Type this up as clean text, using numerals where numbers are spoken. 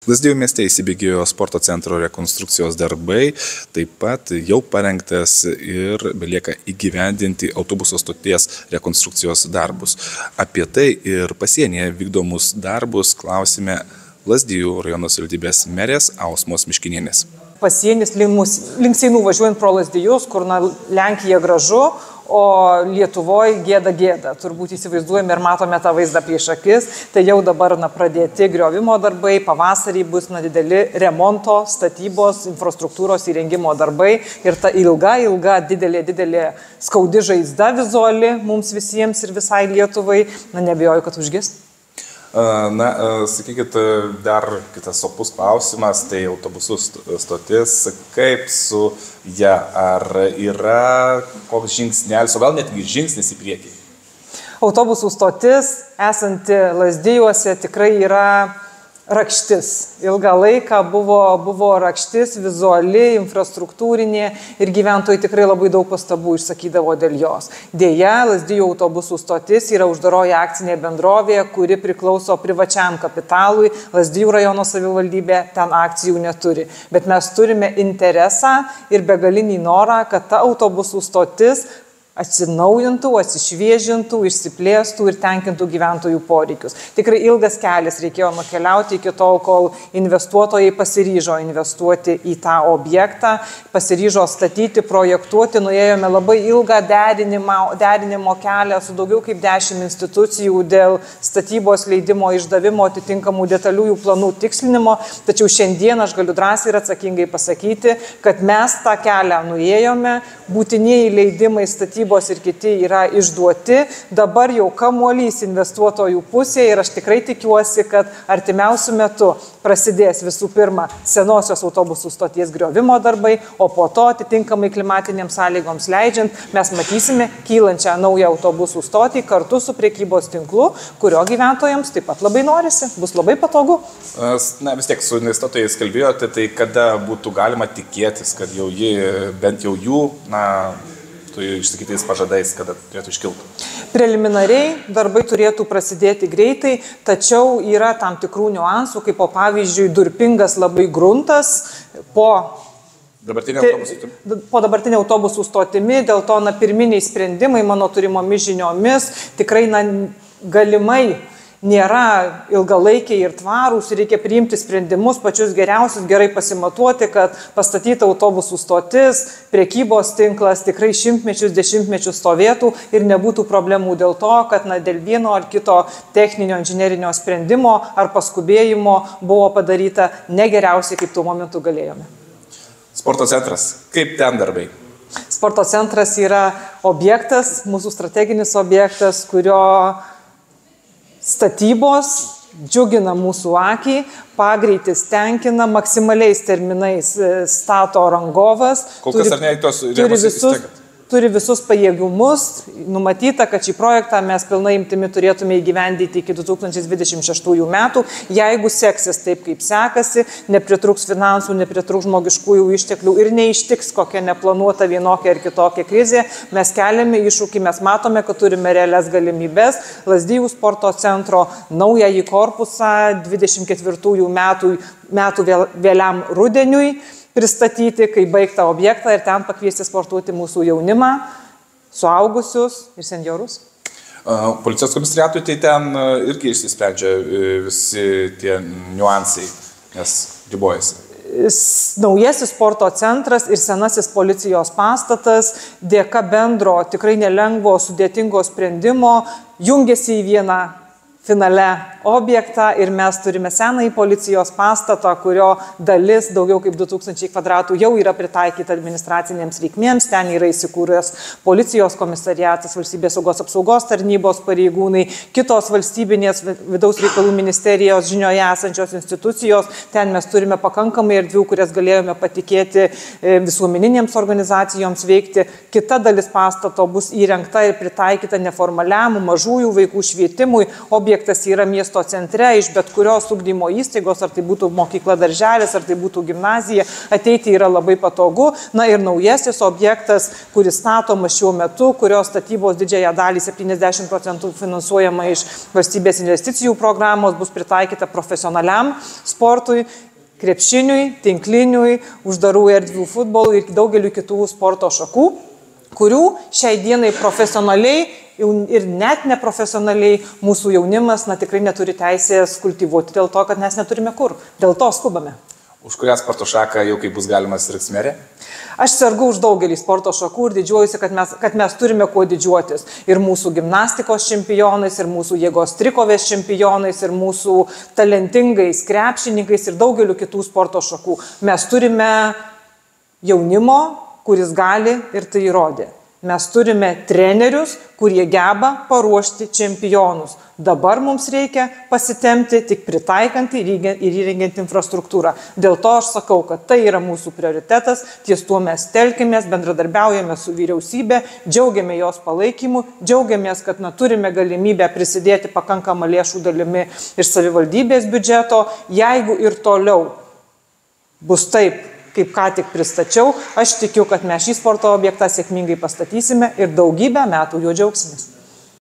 Lazdijų mieste įsibėgėjo sporto centro rekonstrukcijos darbai, taip pat jau parengtas ir belieka įgyvendinti autobuso stoties rekonstrukcijos darbus. Apie tai ir pasienyje vykdomus darbus klausime Lazdijų rajono savivaldybės merės Ausmos Miškinienės. Pasienis link Seinų važiuojant pro Lazdijus, kur Lenkija gražu, o Lietuvoje gėda. Turbūt įsivaizduojame ir matome tą vaizdą prieš akis. Tai jau dabar pradėti griovimo darbai, pavasarį bus dideli remonto, statybos, infrastruktūros įrengimo darbai. Ir ta ilga, didelė skaudi žaizda vizuali mums visiems ir visai Lietuvai. Nebijoju, kad užgis. Sakykit, dar kitas opus klausimas, tai autobusų stotis, kaip su ja, ar yra koks žingsnelis, o gal netgi žingsnis į priekį? Autobusų stotis, esanti Lazdijuose, tikrai yra rakštis. Ilgą laiką buvo rakštis, vizuali, infrastruktūrinė ir gyventojai tikrai labai daug pastabų išsakydavo dėl jos. Deja, Lazdijų autobusų stotis yra uždaroji akcinė bendrovė, kuri priklauso privačiam kapitalui. Lazdijų rajono savivaldybė ten akcijų neturi. Bet mes turime interesą ir begalinį norą, kad ta autobusų stotis atsinaujintų, atsišviežintų, išsiplėstų ir tenkintų gyventojų poreikius. Tikrai ilgas kelias reikėjo nukeliauti iki tol, kol investuotojai pasiryžo investuoti į tą objektą, pasiryžo statyti, projektuoti. Nuėjome labai ilgą derinimo kelią su daugiau kaip 10 institucijų dėl statybos leidimo išdavimo, atitinkamų detaliųjų planų tikslinimo. Tačiau šiandien aš galiu drąsiai ir atsakingai pasakyti, kad mes tą kelią nuėjome, būtinieji leidimai statybos ir kiti yra išduoti, dabar jau kamuolys investuotojų pusėje ir aš tikrai tikiuosi, kad artimiausiu metu prasidės visų pirma senosios autobusų stoties griovimo darbai, o po to atitinkamai klimatinėms sąlygoms leidžiant mes matysime kylančią naują autobusų stotį kartu su prekybos tinklu, kurio gyventojams taip pat labai norisi, bus labai patogu. Vis tiek su investuotojais kalbėjote, tai kada būtų galima tikėtis, kad jau bent jau jų, išsakytais pažadais, kada turėtų iškilti? Preliminariai darbai turėtų prasidėti greitai, tačiau yra tam tikrų niuansų, kaip pavyzdžiui durpingas labai gruntas po dabartinė autobusų stotimi, dėl to pirminiai sprendimai mano turimomis žiniomis tikrai galimai nėra ilgalaikiai ir tvarūs ir reikia priimti sprendimus pačius geriausius, gerai pasimatuoti, kad pastatyta autobusų stotis, prekybos tinklas tikrai šimtmečius, dešimtmečius stovėtų ir nebūtų problemų dėl to, kad dėl vieno ar kito techninio inžinerinio sprendimo ar paskubėjimo buvo padaryta negeriausiai, kaip tuo momentu galėjome. Sporto centras. Kaip ten darbai? Sporto centras yra objektas, mūsų strateginis objektas, kurio statybos džiugina mūsų akį, pagreitis tenkina, maksimaliais terminais stato rangovas. Kol kas ar ne, tos rėmus įsteigėt? Turi visus pajėgumus, numatyta, kad šį projektą mes pilnai imtimi turėtume įgyvendyti iki 2026 metų. Jeigu seksis taip, kaip sekasi, nepritruks finansų, nepritruks žmogiškųjų išteklių ir neištiks kokia neplanuota vienokia ar kitokia krizė, mes keliame iššūkį, mes matome, kad turime realias galimybės. Lazdijų sporto centro naująjį korpusą 24 metų vėliam rudeniui pristatyti, kai baigtą objektą ir ten pakviesti sportuoti mūsų jaunimą, suaugusius ir senjorus. Policijos komisariatui tai ten irgi išsisprendžia visi tie niuansai, nes ribojasi. Naujasis sporto centras ir senasis policijos pastatas dėka bendro, tikrai nelengvo, sudėtingo sprendimo jungiasi į vieną finale objektą ir mes turime senąjį policijos pastatą, kurio dalis daugiau kaip 2000 kvadratų jau yra pritaikyta administracinėms reikmėms, ten yra įsikūręs policijos komisariatas, valstybės saugos apsaugos tarnybos pareigūnai, kitos valstybinės vidaus reikalų ministerijos žinioje esančios institucijos, ten mes turime pakankamai erdvių, kurias galėjome patikėti visuomeninėms organizacijoms veikti. Kita dalis pastato bus įrengta ir pritaikyta neformaliam mažųjų vaikų švietimui, objektų objektas yra miesto centre, iš bet kurios ugdymo įstaigos, ar tai būtų mokykla darželis, ar tai būtų gimnazija, ateiti yra labai patogu. Na ir naujasis objektas, kuris statomas šiuo metu, kurios statybos didžiąją dalį 70% finansuojama iš valstybės investicijų programos, bus pritaikyta profesionaliam sportui, krepšiniui, tinkliniui, uždarų erdvių futbolui ir daugeliu kitų sporto šakų, kurių šiai dienai profesionaliai ir net neprofesionaliai mūsų jaunimas tikrai neturi teisės kultivuoti dėl to, kad mes neturime kur. Dėl to skubame. Už kurią sporto šaką jau kaip bus galima sirgti merė? Aš sergu už daugelį sporto šakų ir didžiuojuosi, kad mes turime kuo didžiuotis. Ir mūsų gimnastikos čempionais, ir mūsų jėgos trikovės čempionais, ir mūsų talentingais krepšininkais ir daugeliu kitų sporto šakų. Mes turime jaunimo, kuris gali ir tai įrodė. Mes turime trenerius, kurie geba paruošti čempionus. Dabar mums reikia pasitemti, tik pritaikant ir įrengiant infrastruktūrą. Dėl to aš sakau, kad tai yra mūsų prioritetas, ties tuo mes telkimės, bendradarbiaujame su vyriausybė, džiaugiame jos palaikymu, džiaugiamės, kad turime galimybę prisidėti pakankamą lėšų dalimi iš savivaldybės biudžeto. Jeigu ir toliau bus taip, kaip ką tik pristačiau, aš tikiu, kad mes šį sporto objektą sėkmingai pastatysime ir daugybę metų juo džiaugsimės.